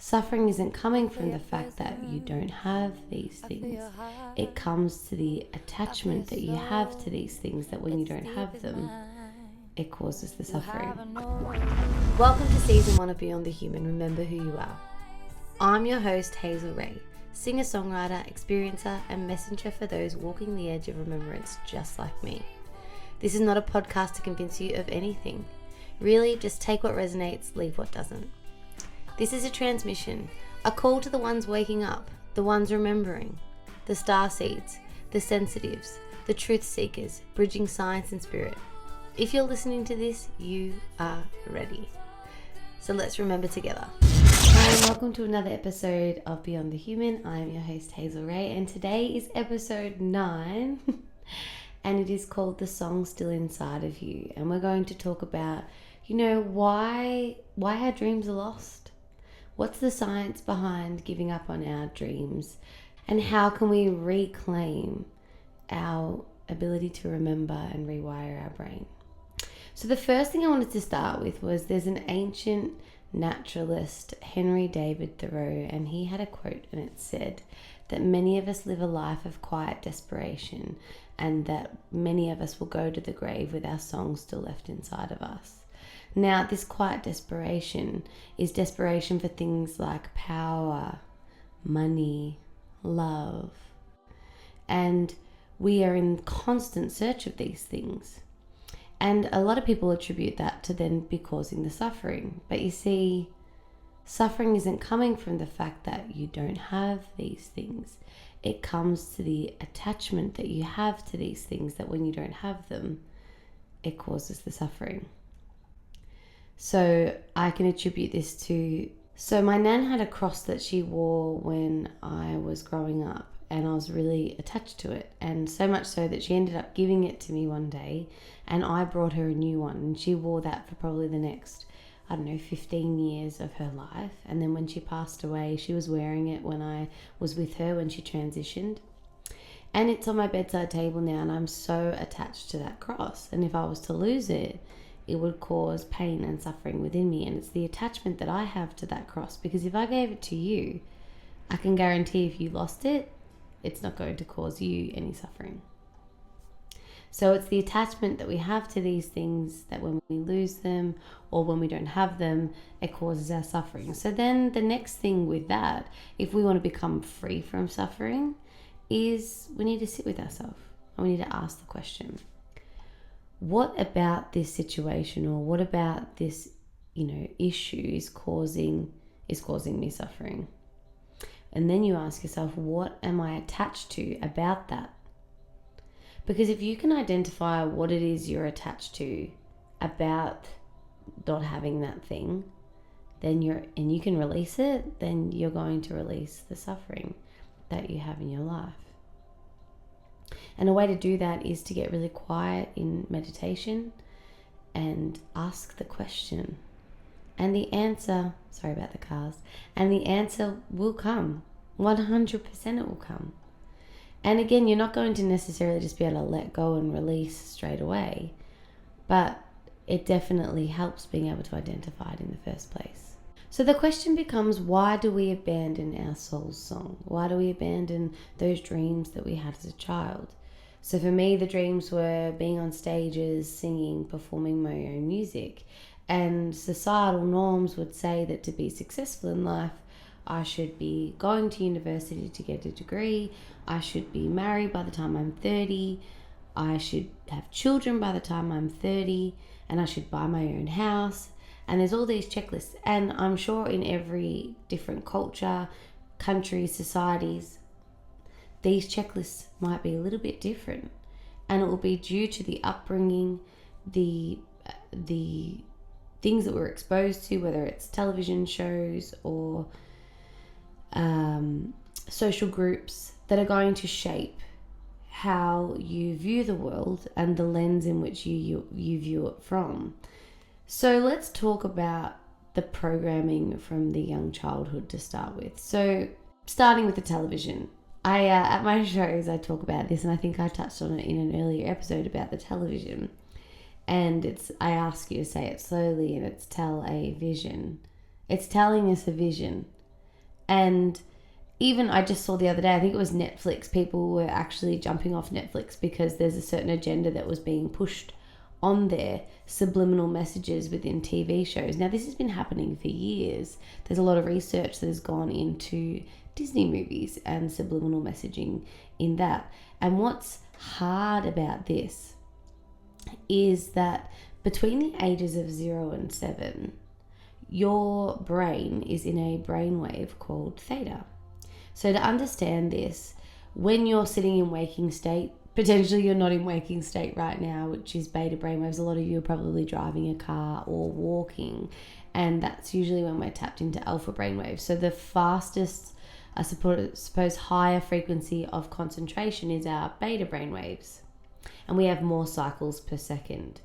Suffering isn't coming from the fact that you don't have these things. It comes to the attachment that you have to these things, that when you don't have them, it causes the suffering. Welcome to season 1 of Beyond the Human. Remember who you are. I'm your host, Hazel Ray, singer-songwriter, experiencer, and messenger for those walking the edge of remembrance just like me. This is not a podcast to convince you of anything. Really, just take what resonates, leave what doesn't. This is a transmission, a call to the ones waking up, the ones remembering, the starseeds, the sensitives, the truth seekers, bridging science and spirit. If you're listening to this, you are ready. So let's remember together. Hi, and welcome to another episode of Beyond the Human. I am your host, Hazel Ray, and today is episode 9, and it is called The Song Still Inside of You. And we're going to talk about, why our dreams are lost. What's the science behind giving up on our dreams? And how can we reclaim our ability to remember and rewire our brain? So the first thing I wanted to start with was there's an ancient naturalist, Henry David Thoreau, and he had a quote, and it said that many of us live a life of quiet desperation, and that many of us will go to the grave with our song still left inside of us. Now, this quiet desperation is desperation for things like power, money, love. And we are in constant search of these things. And a lot of people attribute that to then be causing the suffering. But you see, suffering isn't coming from the fact that you don't have these things. It comes to the attachment that you have to these things, that when you don't have them, it causes the suffering. So I can attribute this to, my nan had a cross that she wore when I was growing up, and I was really attached to it, and so much so that she ended up giving it to me one day, and I brought her a new one, and she wore that for probably the next, 15 years of her life. And then when she passed away, she was wearing it when I was with her when she transitioned. And it's on my bedside table now, and I'm so attached to that cross, and if I was to lose it, it would cause pain and suffering within me. And it's the attachment that I have to that cross, because if I gave it to you, I can guarantee if you lost it, it's not going to cause you any suffering. So it's the attachment that we have to these things that when we lose them or when we don't have them, it causes our suffering. So then the next thing with that, if we want to become free from suffering, is we need to sit with ourselves and we need to ask the question, what about this situation, or what about this, issue is causing me suffering? And then you ask yourself, what am I attached to about that? Because if you can identify what it is you're attached to about not having that thing, then you can release it, then you're going to release the suffering that you have in your life. And a way to do that is to get really quiet in meditation and ask the question. And the answer, sorry about the cars, and the answer will come. 100% it will come. And again, you're not going to necessarily just be able to let go and release straight away, but it definitely helps being able to identify it in the first place. So the question becomes, why do we abandon our soul's song? Why do we abandon those dreams that we had as a child? So for me, the dreams were being on stages, singing, performing my own music. And societal norms would say that to be successful in life, I should be going to university to get a degree. I should be married by the time I'm 30. I should have children by the time I'm 30. And I should buy my own house. And there's all these checklists. And I'm sure in every different culture, country, societies, these checklists might be a little bit different. And it will be due to the upbringing, the things that we're exposed to, whether it's television shows or social groups that are going to shape how you view the world and the lens in which you view it from. So let's talk about the programming from the young childhood to start with. So starting with the television. At my shows, I talk about this, and I think I touched on it in an earlier episode about the television. And I ask you to say it slowly, and it's tell a vision. It's telling us a vision. And even I just saw the other day, I think it was Netflix, people were actually jumping off Netflix because there's a certain agenda that was being pushed on there, subliminal messages within TV shows. Now, this has been happening for years. There's a lot of research that has gone into Disney movies and subliminal messaging in that. And what's hard about this is that between the ages of 0 and 7, your brain is in a brainwave called theta. So to understand this, when you're sitting in waking state, potentially you're not in waking state right now, which is beta brainwaves. A lot of you are probably driving a car or walking, and that's usually when we're tapped into alpha brainwaves. So the fastest, I suppose, higher frequency of concentration is our beta brainwaves, and we have more cycles per second.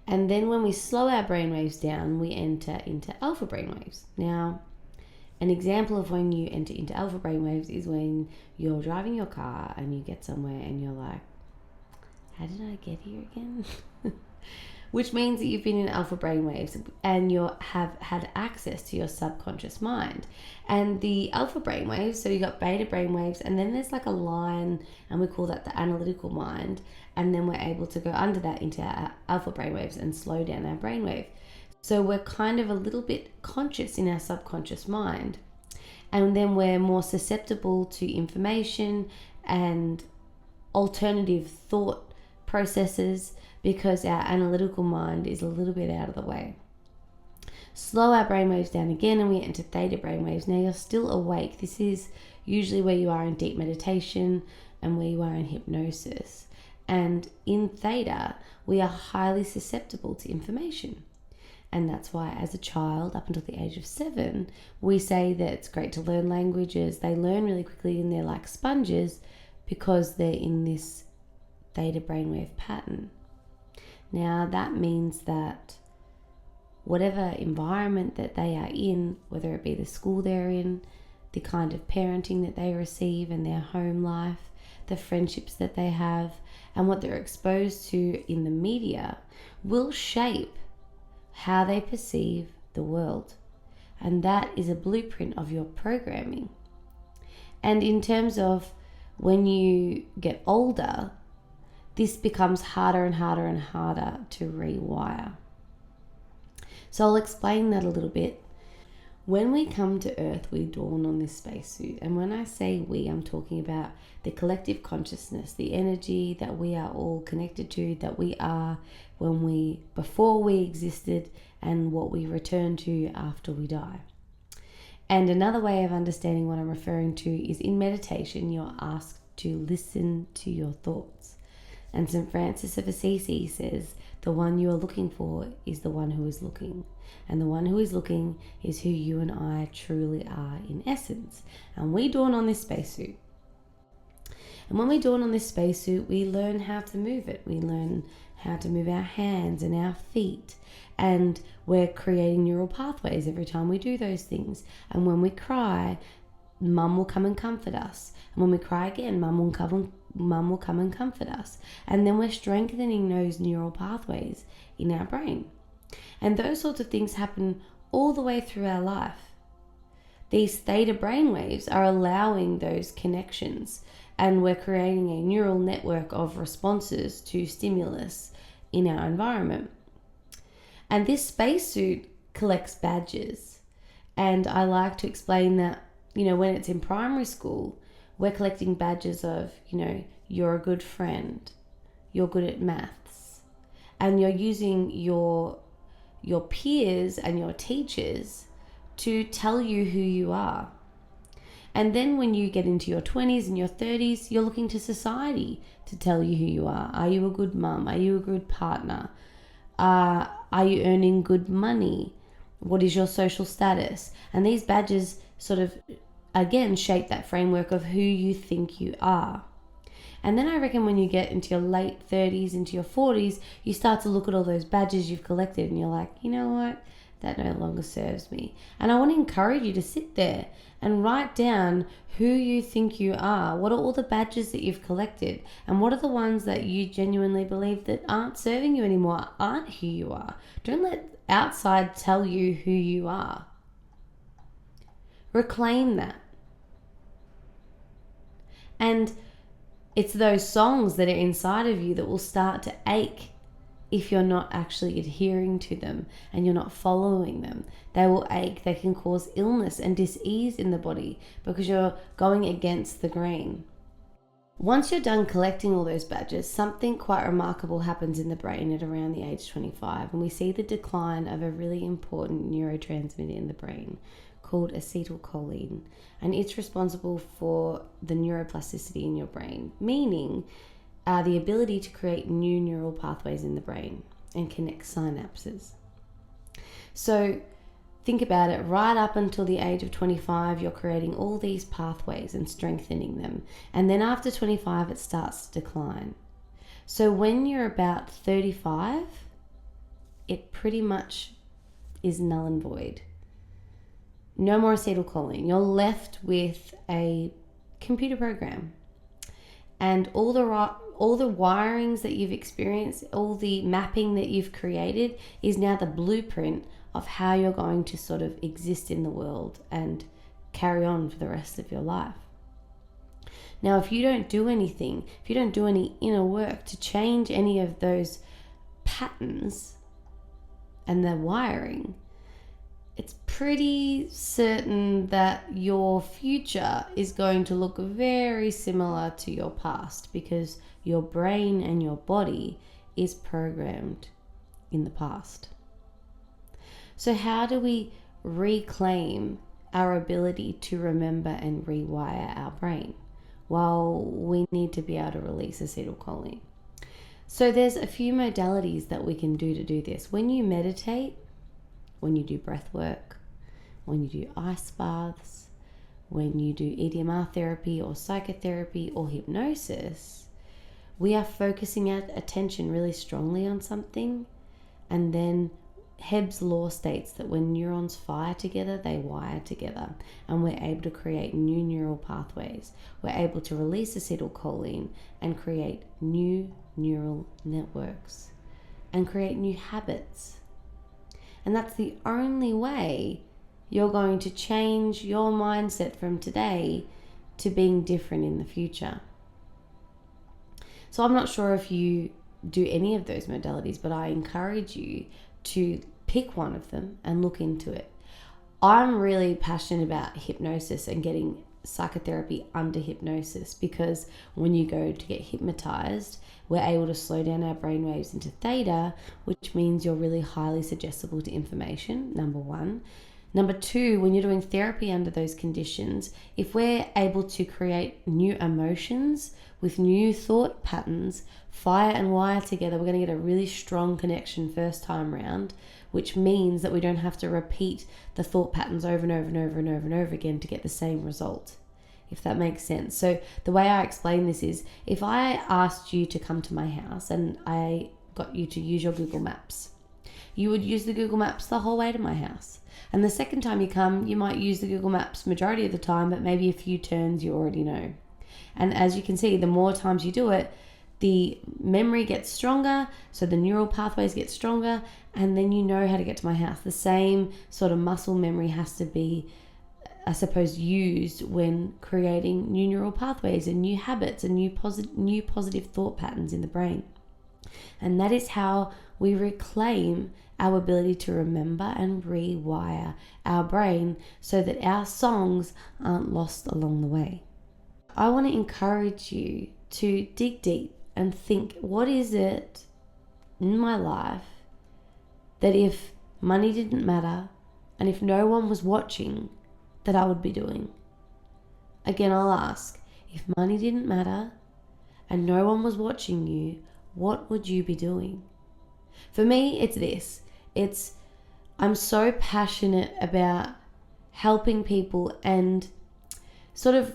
And then when we slow our brainwaves down, we enter into alpha brainwaves. Now, an example of when you enter into alpha brainwaves is when you're driving your car and you get somewhere and you're like, how did I get here again? Which means that you've been in alpha brainwaves and you have had access to your subconscious mind. And the alpha brainwaves, so you got beta brainwaves, and then there's like a line, and we call that the analytical mind. And then we're able to go under that into our alpha brainwaves and slow down our brainwave. So we're kind of a little bit conscious in our subconscious mind. And then we're more susceptible to information and alternative thought processes because our analytical mind is a little bit out of the way. Slow our brainwaves down again and we enter theta brainwaves. Now you're still awake. This is usually where you are in deep meditation and where you are in hypnosis. And in theta, we are highly susceptible to information. And that's why as a child, up until the age of 7, we say that it's great to learn languages. They learn really quickly and they're like sponges because they're in this theta brainwave pattern. Now that means that whatever environment that they are in, whether it be the school they're in, the kind of parenting that they receive in their home life, the friendships that they have, and what they're exposed to in the media will shape how they perceive the world. And that is a blueprint of your programming. And in terms of when you get older, this becomes harder and harder and harder to rewire. So I'll explain that a little bit. When we come to Earth, we dawn on this spacesuit. And when I say we, I'm talking about the collective consciousness, the energy that we are all connected to, that we are before we existed, and what we return to after we die. And another way of understanding what I'm referring to is in meditation, you're asked to listen to your thoughts. And St. Francis of Assisi says, the one you are looking for is the one who is looking. And the one who is looking is who you and I truly are in essence. And we dawn on this spacesuit. And when we dawn on this spacesuit, we learn how to move it. We learn how to move our hands and our feet. And we're creating neural pathways every time we do those things. And when we cry, Mum will come and comfort us. And when we cry again, Mum will come and comfort us. And then we're strengthening those neural pathways in our brain. And those sorts of things happen all the way through our life. These theta brainwaves are allowing those connections, and we're creating a neural network of responses to stimulus in our environment. And this spacesuit collects badges. And I like to explain that, when it's in primary school, we're collecting badges of, you're a good friend, you're good at maths, and you're using your peers and your teachers to tell you who you are. And then when you get into your 20s and your 30s, you're looking to society to tell you who you are. Are you a good mum? Are you a good partner? Are you earning good money? What is your social status? And these badges sort of, again, shape that framework of who you think you are. And then I reckon when you get into your late 30s, into your 40s, you start to look at all those badges you've collected and you're like, you know what? That no longer serves me. And I want to encourage you to sit there and write down who you think you are. What are all the badges that you've collected? And what are the ones that you genuinely believe that aren't serving you anymore, aren't who you are? Don't let outside tell you who you are. Reclaim that. And it's those songs that are inside of you that will start to ache if you're not actually adhering to them and you're not following them. They will ache. They can cause illness and dis-ease in the body because you're going against the grain. Once you're done collecting all those badges, something quite remarkable happens in the brain at around the age 25, and we see the decline of a really important neurotransmitter in the brain called acetylcholine, and it's responsible for the neuroplasticity in your brain, meaning the ability to create new neural pathways in the brain and connect synapses. So think about it, right up until the age of 25, you're creating all these pathways and strengthening them. And then after 25, it starts to decline. So when you're about 35, it pretty much is null and void. No more acetylcholine. You're left with a computer program. And all the wirings that you've experienced, all the mapping that you've created is now the blueprint of how you're going to sort of exist in the world and carry on for the rest of your life. Now, if you don't do anything, if you don't do any inner work to change any of those patterns and the wiring, it's pretty certain that your future is going to look very similar to your past because your brain and your body is programmed in the past. So how do we reclaim our ability to remember and rewire our brain? Well, we need to be able to release acetylcholine. So there's a few modalities that we can do to do this. When you meditate, when you do breath work, when you do ice baths, when you do EMDR therapy or psychotherapy or hypnosis, we are focusing our attention really strongly on something, and then Hebb's law states that when neurons fire together, they wire together, and we're able to create new neural pathways. We're able to release acetylcholine and create new neural networks and create new habits. And that's the only way you're going to change your mindset from today to being different in the future. So I'm not sure if you do any of those modalities, but I encourage you to pick one of them and look into it. I'm really passionate about hypnosis and getting psychotherapy under hypnosis, because when you go to get hypnotized, we're able to slow down our brainwaves into theta, which means you're really highly suggestible to information, number one. Number two, when you're doing therapy under those conditions, if we're able to create new emotions with new thought patterns, fire and wire together, we're going to get a really strong connection first time round, which means that we don't have to repeat the thought patterns over and over and over and over and over again to get the same result, if that makes sense. So the way I explain this is, if I asked you to come to my house and I got you to use your Google Maps, you would use the Google Maps the whole way to my house. And the second time you come, you might use the Google Maps majority of the time, but maybe a few turns you already know. And as you can see, the more times you do it, the memory gets stronger, so the neural pathways get stronger, and then you know how to get to my house. The same sort of muscle memory has to be, I suppose, used when creating new neural pathways and new habits and new positive thought patterns in the brain. And that is how we reclaim our ability to remember and rewire our brain so that our songs aren't lost along the way. I want to encourage you to dig deep and think, what is it in my life that if money didn't matter and if no one was watching, that I would be doing? Again, I'll ask, if money didn't matter and no one was watching you, what would you be doing? For me, it's this. I'm so passionate about helping people and sort of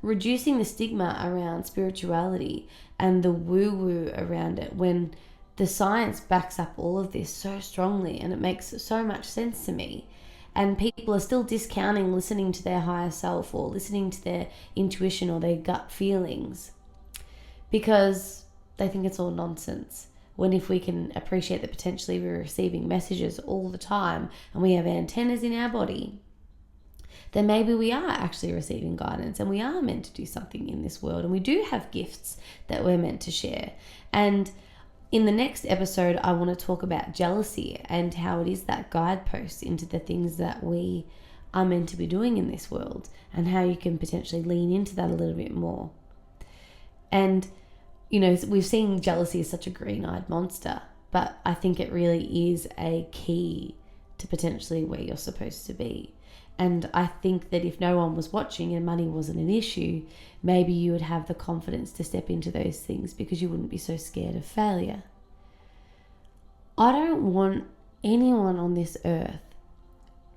reducing the stigma around spirituality and the woo-woo around it, when the science backs up all of this so strongly and it makes so much sense to me. And people are still discounting listening to their higher self or listening to their intuition or their gut feelings because they think it's all nonsense. When if we can appreciate that potentially we're receiving messages all the time and we have antennas in our body then maybe we are actually receiving guidance and we are meant to do something in this world, and we do have gifts that we're meant to share. And in the next episode, I want to talk about jealousy and how it is that guidepost into the things that we are meant to be doing in this world, and how you can potentially lean into that a little bit more. And, we've seen jealousy as such a green-eyed monster, but I think it really is a key to potentially where you're supposed to be. And I think that if no one was watching and money wasn't an issue, maybe you would have the confidence to step into those things because you wouldn't be so scared of failure. I don't want anyone on this earth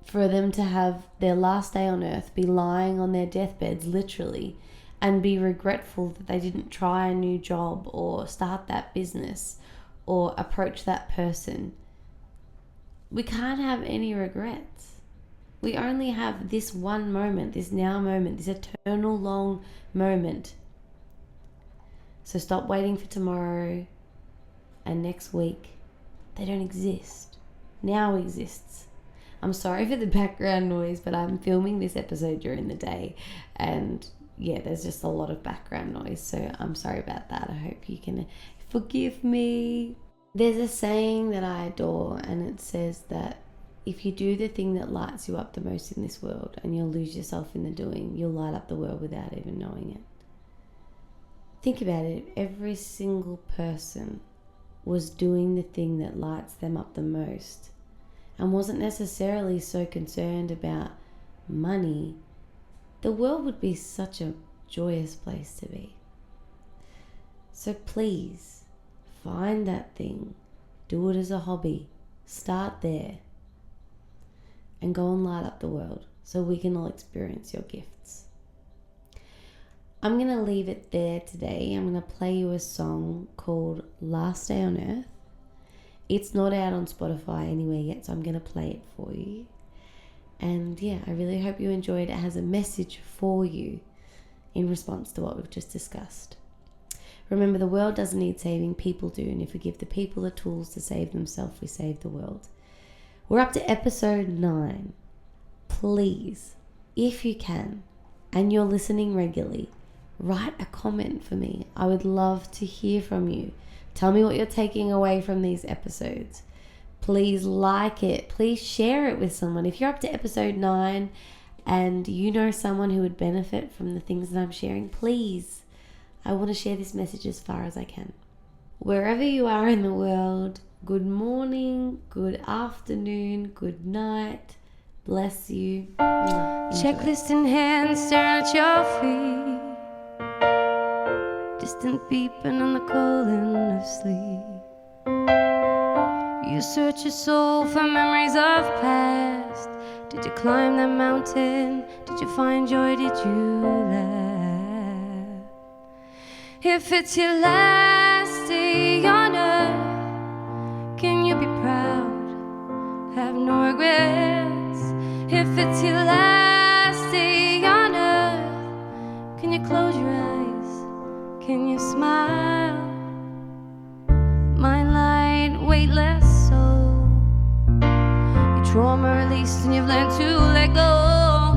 for them to have their last day on earth be lying on their deathbeds, literally, and be regretful that they didn't try a new job or start that business or approach that person. We can't have any regrets. We only have this one moment, this now moment, this eternal long moment. So stop waiting for tomorrow and next week. They don't exist. Now exists. I'm sorry for the background noise, but I'm filming this episode during the day, and there's just a lot of background noise, so I'm sorry about that. I hope you can forgive me. There's a saying that I adore, and it says that if you do the thing that lights you up the most in this world and you'll lose yourself in the doing, you'll light up the world without even knowing it. Think about it. Every single person was doing the thing that lights them up the most and wasn't necessarily so concerned about money, the world would be such a joyous place to be. So please, find that thing, do it as a hobby, start there, and go and light up the world so we can all experience your gifts. I'm going to leave it there today. I'm going to play you a song called Last Day on Earth. It's not out on Spotify anywhere yet, so I'm going to play it for you. And I really hope you enjoyed. It has a message for you in response to what we've just discussed. Remember, the world doesn't need saving, people do. And if we give the people the tools to save themselves, we save the world. We're up to episode 9. Please, if you can, and you're listening regularly, write a comment for me. I would love to hear from you. Tell me what you're taking away from these episodes. Please like it. Please share it with someone. If you're up to episode 9 and you know someone who would benefit from the things that I'm sharing, please, I want to share this message as far as I can. Wherever you are in the world, good morning, good afternoon, good night. Bless you. Checklist in hand, staring at your feet. Distant beeping on the calling of sleep. You search your soul for memories of past. Did you climb that mountain? Did you find joy? Did you laugh? If it's your last day on earth, can you be proud? Have no regrets. If it's your last day on earth, can you close your eyes? Can you smile? Mind light, weightless soul. Your trauma released and you've learned to let go.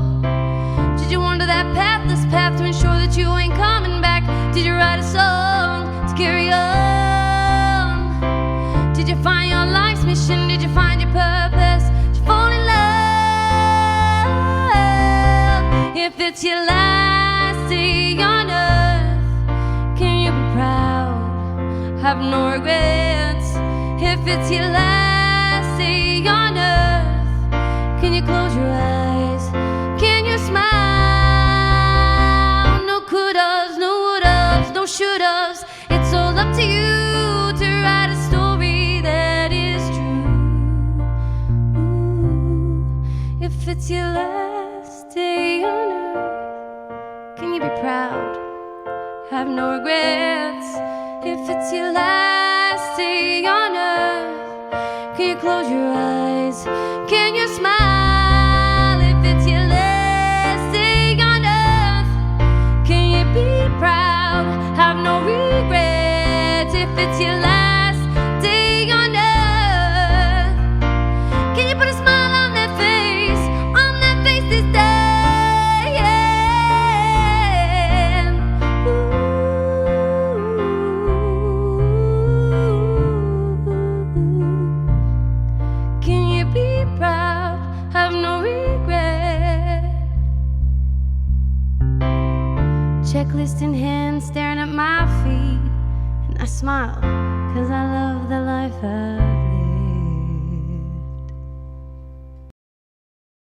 Did you wander that pathless path to ensure that you ain't coming back? Did you write a song to carry on? Did you find your life's mission? Did you find your purpose? Did you fall in love? If it's your last day on earth, can you be proud? Have no regrets. If it's your last day on earth, can you close your eyes? Can you smile? No couldas, no wouldas, no shouldas. It's all up to you to write a story that is true. Ooh, if it's your last day on earth, can you be proud? Have no regrets. If it's your last day on earth, can you close your eyes? Can you smile? If it's your last day on earth, can you be proud? Have no regrets. If it's your last day on earth, can you put a smile on that face this day? smile, 'cause I love the life I